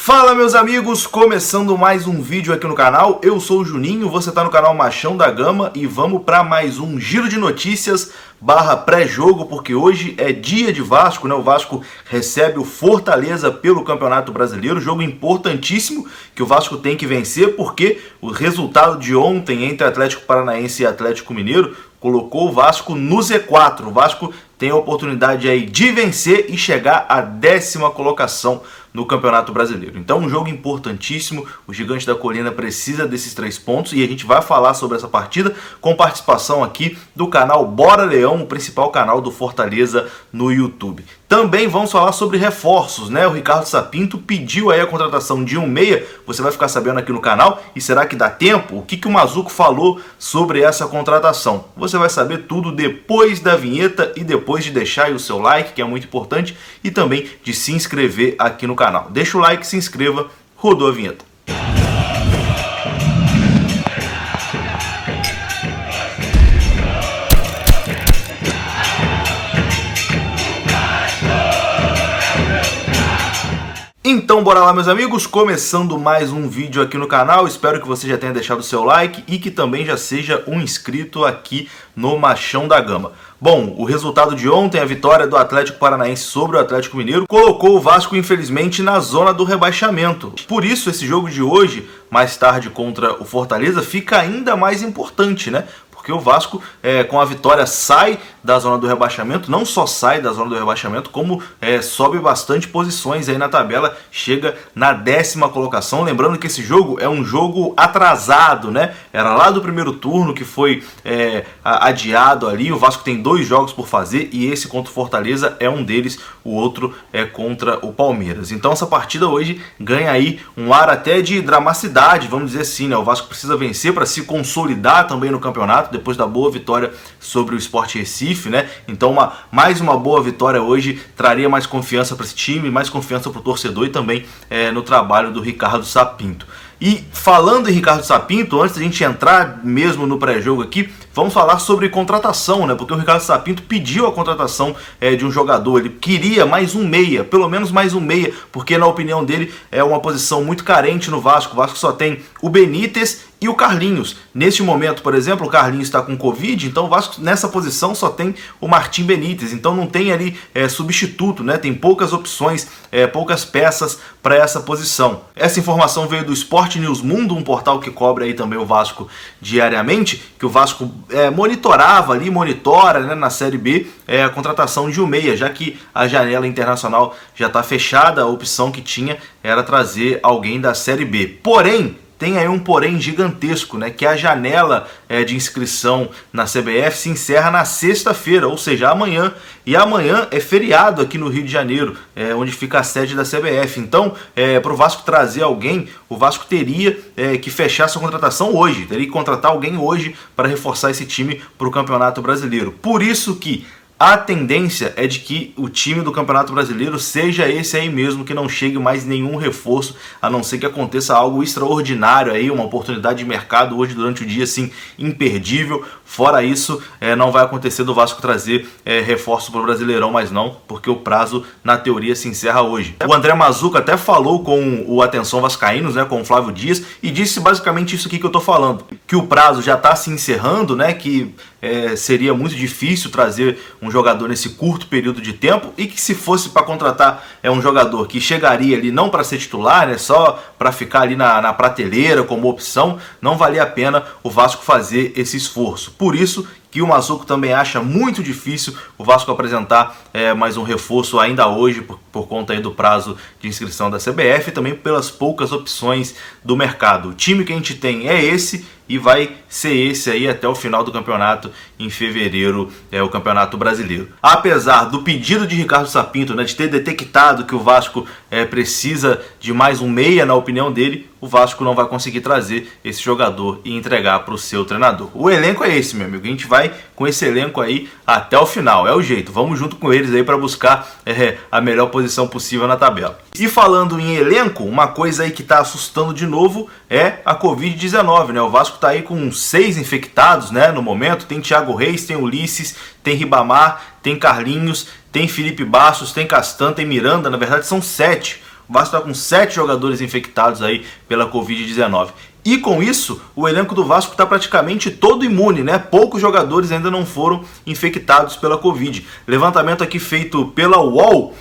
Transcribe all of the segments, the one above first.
Fala, meus amigos, começando mais um vídeo aqui no canal. Eu sou o Juninho, você está no canal Machão da Gama e vamos para mais um giro de notícias barra pré-jogo, porque hoje é dia de Vasco, né? O Vasco recebe o Fortaleza pelo Campeonato Brasileiro, jogo importantíssimo que o Vasco tem que vencer, porque o resultado de ontem entre Atlético Paranaense e Atlético Mineiro colocou o Vasco no Z4. O Vasco tem a oportunidade aí de vencer e chegar à 10ª colocação no Campeonato Brasileiro. Então, um jogo importantíssimo. O Gigante da Colina precisa desses 3 pontos e a gente vai falar sobre essa partida com participação aqui do canal Bora Leão, o principal canal do Fortaleza no YouTube. Também vamos falar sobre reforços, né? O Ricardo Sapinto pediu aí a contratação de um meia, você vai ficar sabendo aqui no canal. E será que dá tempo? O que o Mazzuco falou sobre essa contratação? Você vai saber tudo depois da vinheta e depois de deixar aí o seu like, que é muito importante, e também de se inscrever aqui no canal. Deixa o like, se inscreva, rodou a vinheta. Então bora lá, meus amigos, começando mais um vídeo aqui no canal. Espero que você já tenha deixado o seu like e que também já seja um inscrito aqui no Machão da Gama. Bom, o resultado de ontem, a vitória do Atlético Paranaense sobre o Atlético Mineiro, colocou o Vasco, infelizmente, na zona do rebaixamento. Por isso, esse jogo de hoje, mais tarde contra o Fortaleza, fica ainda mais importante, né? Porque o Vasco, com a vitória, sai da zona do rebaixamento, não só sai da zona do rebaixamento, como sobe bastante posições aí na tabela, chega na 10ª colocação. Lembrando que esse jogo é um jogo atrasado, né? Era lá do primeiro turno que foi adiado ali. O Vasco tem 2 jogos por fazer e esse contra o Fortaleza é um deles, o outro é contra o Palmeiras. Então essa partida hoje ganha aí um ar até de dramaticidade, vamos dizer assim, né? O Vasco precisa vencer para se consolidar também no campeonato, depois da boa vitória sobre o Sport Recife, né? Então mais uma boa vitória hoje traria mais confiança para esse time, mais confiança para o torcedor e também no trabalho do Ricardo Sapinto. E falando em Ricardo Sapinto, antes da gente entrar mesmo no pré-jogo aqui, vamos falar sobre contratação, né? Porque o Ricardo Sapinto pediu a contratação de um jogador, ele queria mais um meia, pelo menos mais um meia, porque na opinião dele é uma posição muito carente no Vasco. O Vasco só tem o Benítez e o Carlinhos. Neste momento, por exemplo, o Carlinhos está com Covid, então o Vasco nessa posição só tem o Martim Benítez, então não tem ali substituto, né? Tem poucas opções, poucas peças para essa posição. Essa informação veio do Sport News Mundo, um portal que cobre aí também o Vasco diariamente, que o Vasco monitorava ali, monitora, né, na Série B a contratação de um meia, já que a janela internacional já está fechada. A opção que tinha era trazer alguém da Série B. Porém, tem aí um porém gigantesco, né? Que a janela de inscrição na CBF se encerra na sexta-feira, ou seja, amanhã. E amanhã é feriado aqui no Rio de Janeiro, onde fica a sede da CBF. Então, para o Vasco trazer alguém, o Vasco teria que fechar sua contratação hoje. Teria que contratar alguém hoje para reforçar esse time para o Campeonato Brasileiro. Por isso que a tendência é de que o time do Campeonato Brasileiro seja esse aí mesmo, que não chegue mais nenhum reforço, a não ser que aconteça algo extraordinário aí, uma oportunidade de mercado hoje durante o dia, assim, imperdível. Fora isso, não vai acontecer do Vasco trazer reforço para o Brasileirão, mas não, porque o prazo, na teoria, se encerra hoje. O André Mazzuco até falou com o Atenção Vascaínos, né, com o Flávio Dias, e disse basicamente isso aqui que eu tô falando, que o prazo já está se encerrando, né, que seria muito difícil trazer um jogador nesse curto período de tempo, e que se fosse para contratar um jogador que chegaria ali não para ser titular, né, só para ficar ali na prateleira como opção, não valia a pena o Vasco fazer esse esforço. Por isso que o Mazzuco também acha muito difícil o Vasco apresentar mais um reforço ainda hoje, por conta aí do prazo de inscrição da CBF e também pelas poucas opções do mercado. O time que a gente tem é esse e vai ser esse aí até o final do campeonato, em fevereiro, o Campeonato Brasileiro. Apesar do pedido de Ricardo Sapinto, né, de ter detectado que o Vasco precisa de mais um meia, na opinião dele, o Vasco não vai conseguir trazer esse jogador e entregar para o seu treinador. O elenco é esse, meu amigo. A gente vai com esse elenco aí até o final. É o jeito. Vamos junto com eles aí para buscar a melhor posição possível na tabela. E falando em elenco, uma coisa aí que está assustando de novo é a Covid-19, né? O Vasco está aí com 6 infectados, né, no momento. Tem Thiago Reis, tem Ulisses, tem Ribamar, tem Carlinhos, tem Felipe Bastos, tem Castan, tem Miranda. Na verdade são 7 O Vasco está com 7 jogadores infectados aí pela Covid-19. E com isso, o elenco do Vasco está praticamente todo imune, né? Poucos jogadores ainda não foram infectados pela Covid. Levantamento aqui feito pela UOL,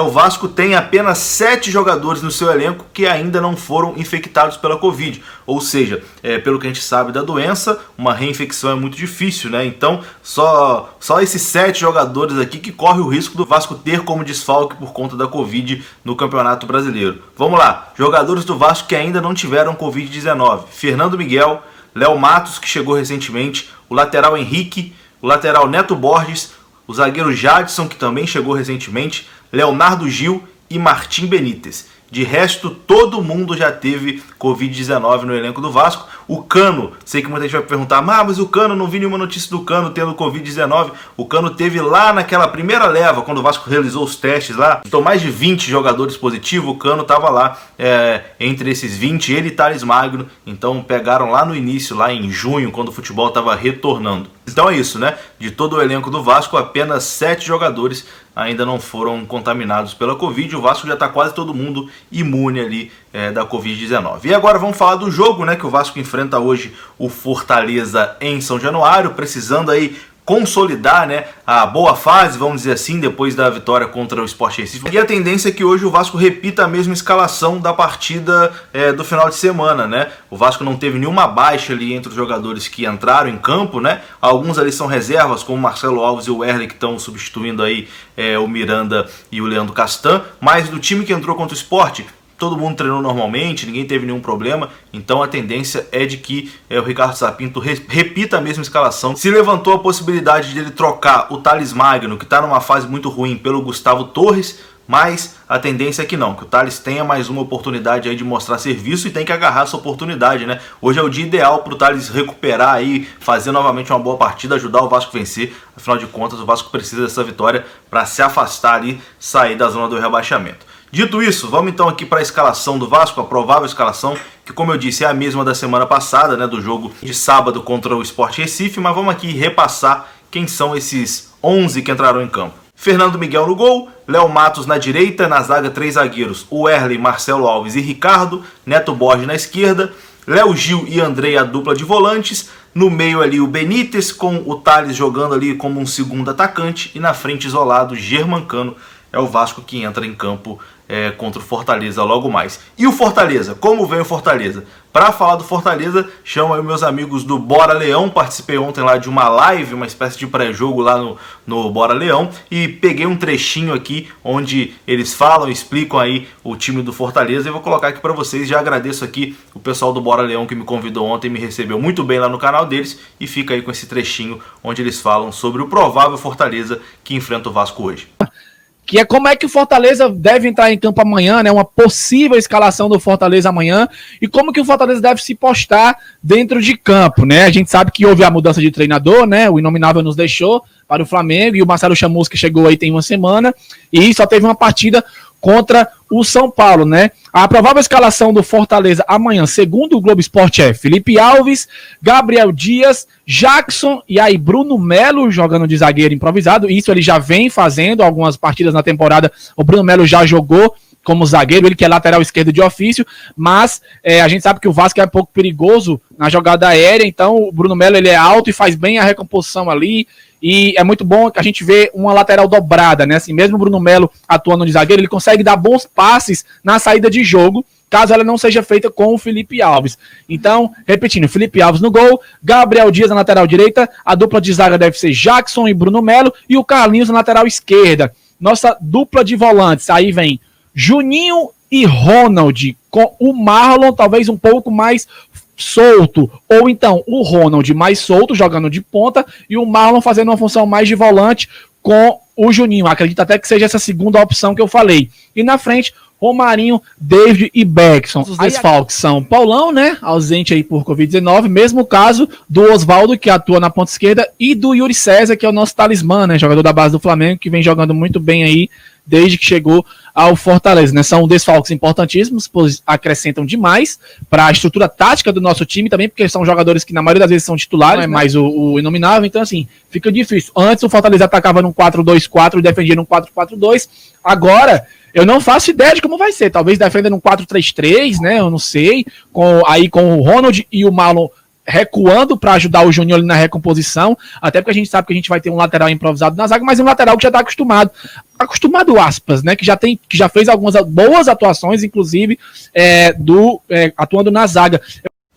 o Vasco tem apenas 7 jogadores no seu elenco que ainda não foram infectados pela Covid. Ou seja, pelo que a gente sabe da doença, uma reinfecção é muito difícil, né? Então, só esses 7 jogadores aqui que corre o risco do Vasco ter como desfalque por conta da Covid no Campeonato Brasileiro. Vamos lá, jogadores do Vasco que ainda não tiveram Covid-19. Fernando Miguel, Léo Matos, que chegou recentemente, o lateral Henrique, o lateral Neto Borges, o zagueiro Jadson, que também chegou recentemente, Leonardo Gil e Martim Benítez. De resto, todo mundo já teve Covid-19 no elenco do Vasco. O Cano, sei que muita gente vai perguntar, mas o Cano, não vi nenhuma notícia do Cano tendo Covid-19. O Cano teve lá naquela primeira leva, quando o Vasco realizou os testes lá. Então, mais de 20 jogadores positivos, o Cano estava lá entre esses 20, ele e Thales Magno. Então, pegaram lá no início, lá em junho, quando o futebol estava retornando. Então é isso, né? De todo o elenco do Vasco, apenas 7 jogadores ainda não foram contaminados pela Covid. O Vasco já está quase todo mundo imune ali da Covid-19. E agora vamos falar do jogo, né? Que o Vasco enfrenta hoje o Fortaleza em São Januário, precisando aí consolidar, né, a boa fase, vamos dizer assim, depois da vitória contra o Sport Recife. E a tendência é que hoje o Vasco repita a mesma escalação da partida do final de semana, né? O Vasco não teve nenhuma baixa ali entre os jogadores que entraram em campo, né? Alguns ali são reservas, como o Marcelo Alves e o Wesley, que estão substituindo aí o Miranda e o Leandro Castan, mas do time que entrou contra o Sport, todo mundo treinou normalmente, ninguém teve nenhum problema, então a tendência é de que o Ricardo Sapinto repita a mesma escalação. Se levantou a possibilidade de ele trocar o Thales Magno, que está numa fase muito ruim, pelo Gustavo Torres, mas a tendência é que não, que o Thales tenha mais uma oportunidade aí de mostrar serviço e tem que agarrar essa oportunidade, né? Hoje é o dia ideal para o Thales recuperar aí, fazer novamente uma boa partida, ajudar o Vasco a vencer. Afinal de contas, o Vasco precisa dessa vitória para se afastar ali, sair da zona do rebaixamento. Dito isso, vamos então aqui para a escalação do Vasco, a provável escalação, que como eu disse é a mesma da semana passada, né, do jogo de sábado contra o Sport Recife, mas vamos aqui repassar quem são esses 11 que entraram em campo. Fernando Miguel no gol, Léo Matos na direita, na zaga 3 zagueiros, o Wesley, Marcelo Alves e Ricardo, Neto Borges na esquerda, Léo Gil e Andrei a dupla de volantes, no meio ali o Benítez com o Thales jogando ali como um segundo atacante e na frente isolado Germancano. É o Vasco que entra em campo contra o Fortaleza logo mais. E o Fortaleza? Como vem o Fortaleza? Para falar do Fortaleza, chamo aí meus amigos do Bora Leão. Participei ontem lá de uma live, uma espécie de pré-jogo lá no Bora Leão. E peguei um trechinho aqui onde eles falam, explicam aí o time do Fortaleza. E vou colocar aqui para vocês. Já agradeço aqui o pessoal do Bora Leão que me convidou ontem e me recebeu muito bem lá no canal deles. E fica aí com esse trechinho onde eles falam sobre o provável Fortaleza que enfrenta o Vasco hoje. Que é como é que o Fortaleza deve entrar em campo amanhã, né? Uma possível escalação do Fortaleza amanhã e como que o Fortaleza deve se postar dentro de campo, né? A gente sabe que houve a mudança de treinador, né? O Inominável nos deixou para o Flamengo e o Marcelo Chamusca chegou aí tem uma semana e só teve uma partida contra o São Paulo, né? A provável escalação do Fortaleza amanhã, segundo o Globo Esporte, é Felipe Alves, Gabriel Dias, Jackson e aí Bruno Melo jogando de zagueiro improvisado. Isso ele já vem fazendo algumas partidas na temporada. O Bruno Melo já jogou como zagueiro, ele que é lateral esquerdo de ofício, mas a gente sabe que o Vasco é um pouco perigoso na jogada aérea, então o Bruno Melo ele é alto e faz bem a recomposição ali, e é muito bom que a gente vê uma lateral dobrada, né? Assim, mesmo o Bruno Melo atuando de zagueiro, ele consegue dar bons passes na saída de jogo, caso ela não seja feita com o Felipe Alves. Então, repetindo, Felipe Alves no gol, Gabriel Dias na lateral direita, a dupla de zaga deve ser Jackson e Bruno Melo, e o Carlinhos na lateral esquerda. Nossa dupla de volantes, aí vem Juninho e Ronald, com o Marlon talvez um pouco mais solto, ou então o Ronald mais solto, jogando de ponta, e o Marlon fazendo uma função mais de volante com o Juninho. Acredito até que seja essa segunda opção que eu falei. E na frente, Romarinho, David e Beckson. Os desfalques são Paulão, né, ausente aí por Covid-19, mesmo caso do Oswaldo, que atua na ponta esquerda, e do Yuri César, que é o nosso talismã, né, jogador da base do Flamengo, que vem jogando muito bem aí desde que chegou ao Fortaleza, né? São desfalques importantíssimos, pois acrescentam demais para a estrutura tática do nosso time também, porque são jogadores que na maioria das vezes são titulares, não é mais o Inominável, então assim, fica difícil. Antes o Fortaleza atacava num 4-2-4 e defendia num 4-4-2, agora Eu não faço ideia de como vai ser. Talvez defenda num 4-3-3, né? Eu não sei. Com o Ronald e o Marlon recuando para ajudar o Júnior ali na recomposição. Até porque a gente sabe que a gente vai ter um lateral improvisado na zaga, mas um lateral que já está acostumado aspas, né? Que já fez algumas boas atuações, inclusive, atuando na zaga.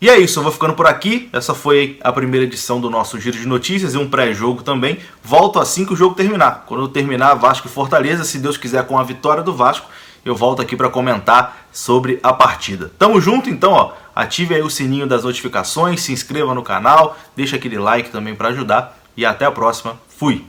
E é isso, eu vou ficando por aqui. Essa foi a primeira edição do nosso Giro de Notícias e um pré-jogo também. Volto assim que o jogo terminar. Quando terminar Vasco e Fortaleza, se Deus quiser, com a vitória do Vasco, eu volto aqui para comentar sobre a partida. Tamo junto, então, ó. Ative aí o sininho das notificações, se inscreva no canal, deixa aquele like também para ajudar. E até a próxima. Fui!